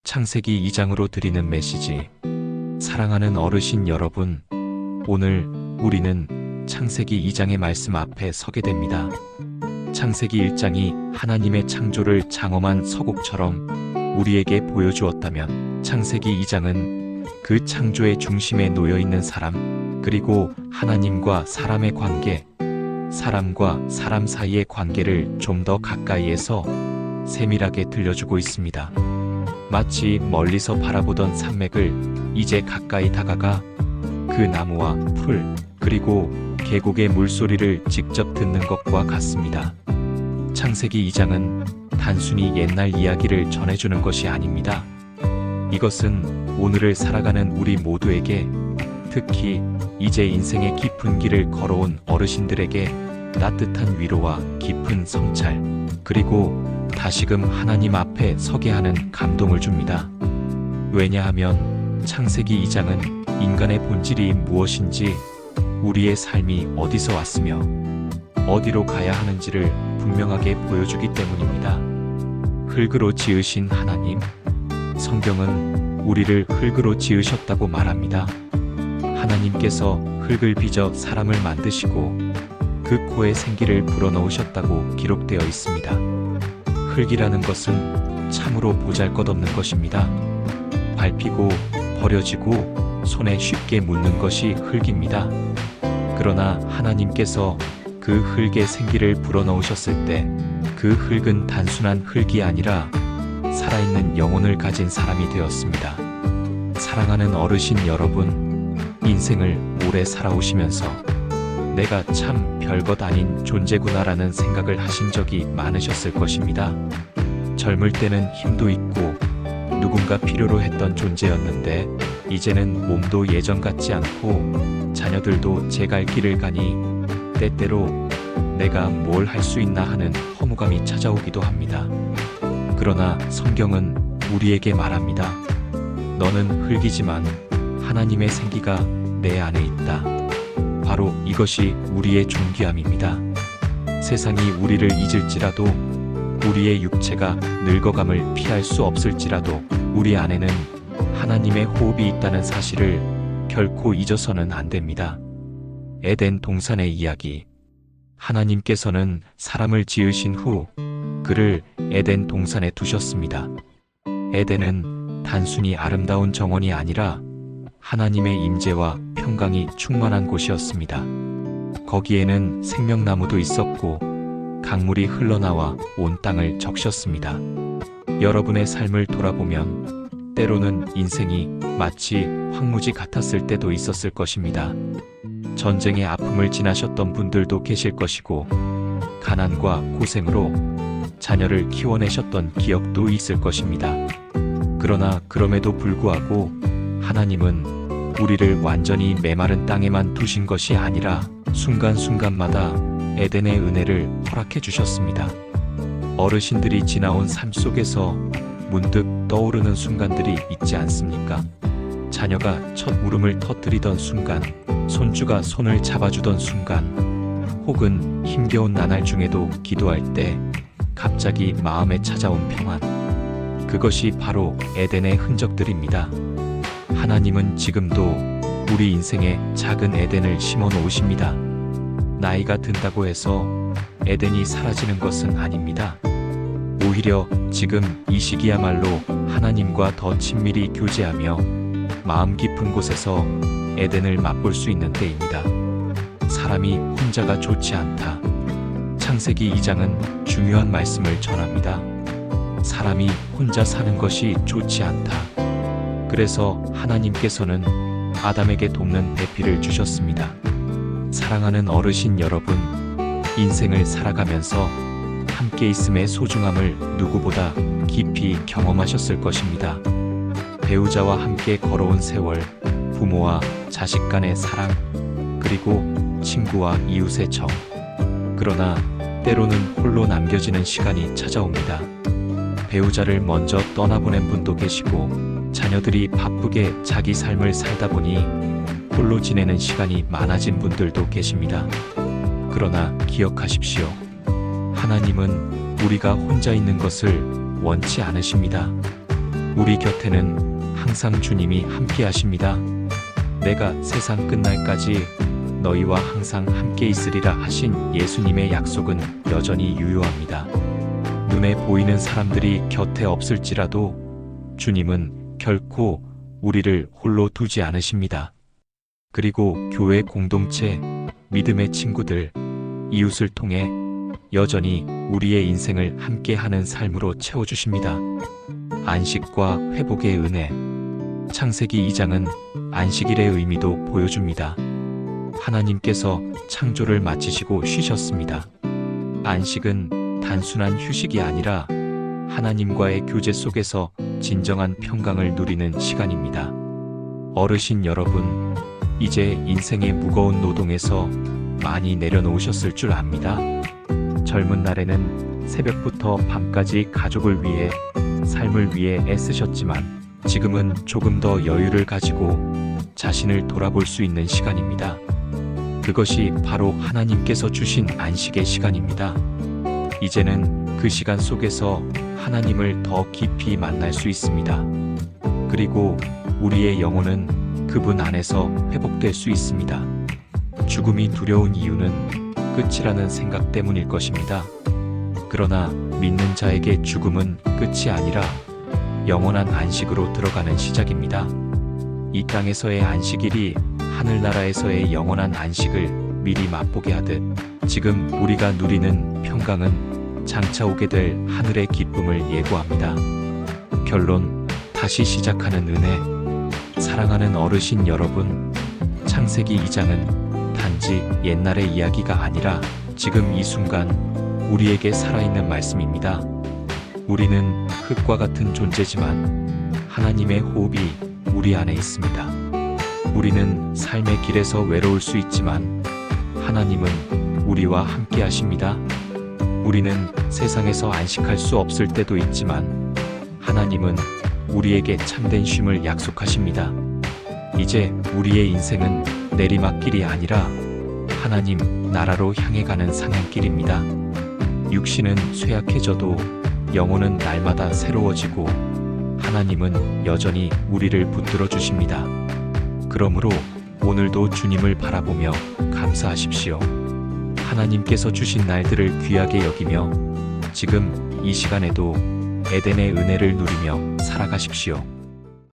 창세기 2장으로 드리는 메시지. 사랑하는 어르신 여러분, 오늘 우리는 창세기 2장의 말씀 앞에 서게 됩니다. 창세기 1장이 하나님의 창조를 장엄한 서곡처럼 우리에게 보여주었다면, 창세기 2장은 그 창조의 중심에 놓여있는 사람, 그리고 하나님과 사람의 관계, 사람과 사람 사이의 관계를 좀 더 가까이에서 세밀하게 들려주고 있습니다. 마치 멀리서 바라보던 산맥을 이제 가까이 다가가 그 나무와 풀, 그리고 계곡의 물소리를 직접 듣는 것과 같습니다. 창세기 2장은 단순히 옛날 이야기를 전해주는 것이 아닙니다. 이것은 오늘을 살아가는 우리 모두에게, 특히 이제 인생의 깊은 길을 걸어온 어르신들에게 따뜻한 위로와 깊은 성찰, 그리고 다시금 하나님 앞에 서게 하는 감동을 줍니다. 왜냐하면 창세기 2장은 인간의 본질이 무엇인지, 우리의 삶이 어디서 왔으며 어디로 가야 하는지를 분명하게 보여주기 때문입니다. 흙으로 지으신 하나님, 성경은 우리를 흙으로 지으셨다고 말합니다. 하나님께서 흙을 빚어 사람을 만드시고 그 코에 생기를 불어넣으셨다고 기록되어 있습니다. 흙이라는 것은 참으로 보잘것없는 것입니다. 밟히고 버려지고 손에 쉽게 묻는 것이 흙입니다. 그러나 하나님께서 그 흙에 생기를 불어넣으셨을 때, 그 흙은 단순한 흙이 아니라 살아있는 영혼을 가진 사람이 되었습니다. 사랑하는 어르신 여러분, 인생을 오래 살아오시면서 내가 참 별것 아닌 존재구나라는 생각을 하신 적이 많으셨을 것입니다. 젊을 때는 힘도 있고 누군가 필요로 했던 존재였는데, 이제는 몸도 예전 같지 않고 자녀들도 제 갈 길을 가니 때때로 내가 뭘 할 수 있나 하는 허무감이 찾아오기도 합니다. 그러나 성경은 우리에게 말합니다. 너는 흙이지만 하나님의 생기가 내 안에 있다. 바로 이것이 우리의 존귀함입니다. 세상이 우리를 잊을지라도, 우리의 육체가 늙어감을 피할 수 없을지라도 우리 안에는 하나님의 호흡이 있다는 사실을 결코 잊어서는 안 됩니다. 에덴 동산의 이야기. 하나님께서는 사람을 지으신 후 그를 에덴 동산에 두셨습니다. 에덴은 단순히 아름다운 정원이 아니라 하나님의 임재와 평강이 충만한 곳이었습니다. 거기에는 생명나무도 있었고 강물이 흘러나와 온 땅을 적셨습니다. 여러분의 삶을 돌아보면 때로는 인생이 마치 황무지 같았을 때도 있었을 것입니다. 전쟁의 아픔을 지나셨던 분들도 계실 것이고, 가난과 고생으로 자녀를 키워내셨던 기억도 있을 것입니다. 그러나 그럼에도 불구하고 하나님은 우리를 완전히 메마른 땅에만 두신 것이 아니라 순간순간마다 에덴의 은혜를 허락해 주셨습니다. 어르신들이 지나온 삶 속에서 문득 떠오르는 순간들이 있지 않습니까? 자녀가 첫 울음을 터뜨리던 순간, 손주가 손을 잡아주던 순간, 혹은 힘겨운 나날 중에도 기도할 때 갑자기 마음에 찾아온 평안. 그것이 바로 에덴의 흔적들입니다. 하나님은 지금도 우리 인생에 작은 에덴을 심어 놓으십니다. 나이가 든다고 해서 에덴이 사라지는 것은 아닙니다. 오히려 지금 이 시기야말로 하나님과 더 친밀히 교제하며 마음 깊은 곳에서 에덴을 맛볼 수 있는 때입니다. 사람이 혼자가 좋지 않다. 창세기 2장은 중요한 말씀을 전합니다. 사람이 혼자 사는 것이 좋지 않다. 그래서 하나님께서는 아담에게 돕는 배필을 주셨습니다. 사랑하는 어르신 여러분, 인생을 살아가면서 함께 있음의 소중함을 누구보다 깊이 경험하셨을 것입니다. 배우자와 함께 걸어온 세월, 부모와 자식 간의 사랑, 그리고 친구와 이웃의 정. 그러나 때로는 홀로 남겨지는 시간이 찾아옵니다. 배우자를 먼저 떠나보낸 분도 계시고, 자녀들이 바쁘게 자기 삶을 살다 보니 홀로 지내는 시간이 많아진 분들도 계십니다. 그러나 기억하십시오. 하나님은 우리가 혼자 있는 것을 원치 않으십니다. 우리 곁에는 항상 주님이 함께 하십니다. 내가 세상 끝날까지 너희와 항상 함께 있으리라 하신 예수님의 약속은 여전히 유효합니다. 눈에 보이는 사람들이 곁에 없을지라도 주님은 결코 우리를 홀로 두지 않으십니다. 그리고 교회 공동체, 믿음의 친구들, 이웃을 통해 여전히 우리의 인생을 함께하는 삶으로 채워주십니다. 안식과 회복의 은혜. 창세기 2장은 안식일의 의미도 보여줍니다. 하나님께서 창조를 마치시고 쉬셨습니다. 안식은 단순한 휴식이 아니라 하나님과의 교제 속에서 진정한 평강을 누리는 시간입니다. 어르신 여러분, 이제 인생의 무거운 노동에서 많이 내려놓으셨을 줄 압니다. 젊은 날에는 새벽부터 밤까지 가족을 위해, 삶을 위해 애쓰셨지만 지금은 조금 더 여유를 가지고 자신을 돌아볼 수 있는 시간입니다. 그것이 바로 하나님께서 주신 안식의 시간입니다. 이제는 그 시간 속에서 하나님을 더 깊이 만날 수 있습니다. 그리고 우리의 영혼은 그분 안에서 회복될 수 있습니다. 죽음이 두려운 이유는 끝이라는 생각 때문일 것입니다. 그러나 믿는 자에게 죽음은 끝이 아니라 영원한 안식으로 들어가는 시작입니다. 이 땅에서의 안식일이 하늘나라에서의 영원한 안식을 미리 맛보게 하듯 지금 우리가 누리는 평강은 장차 오게 될 하늘의 기쁨을 예고합니다. 결론, 다시 시작하는 은혜. 사랑하는 어르신 여러분, 창세기 2장은 단지 옛날의 이야기가 아니라 지금 이 순간 우리에게 살아있는 말씀입니다. 우리는 흙과 같은 존재지만 하나님의 호흡이 우리 안에 있습니다. 우리는 삶의 길에서 외로울 수 있지만 하나님은 우리와 함께 하십니다. 우리는 세상에서 안식할 수 없을 때도 있지만 하나님은 우리에게 참된 쉼을 약속하십니다. 이제 우리의 인생은 내리막길이 아니라 하나님 나라로 향해 가는 상향길입니다. 육신은 쇠약해져도 영혼은 날마다 새로워지고 하나님은 여전히 우리를 붙들어 주십니다. 그러므로 오늘도 주님을 바라보며 감사하십시오. 하나님께서 주신 날들을 귀하게 여기며 지금 이 시간에도 에덴의 은혜를 누리며 살아가십시오.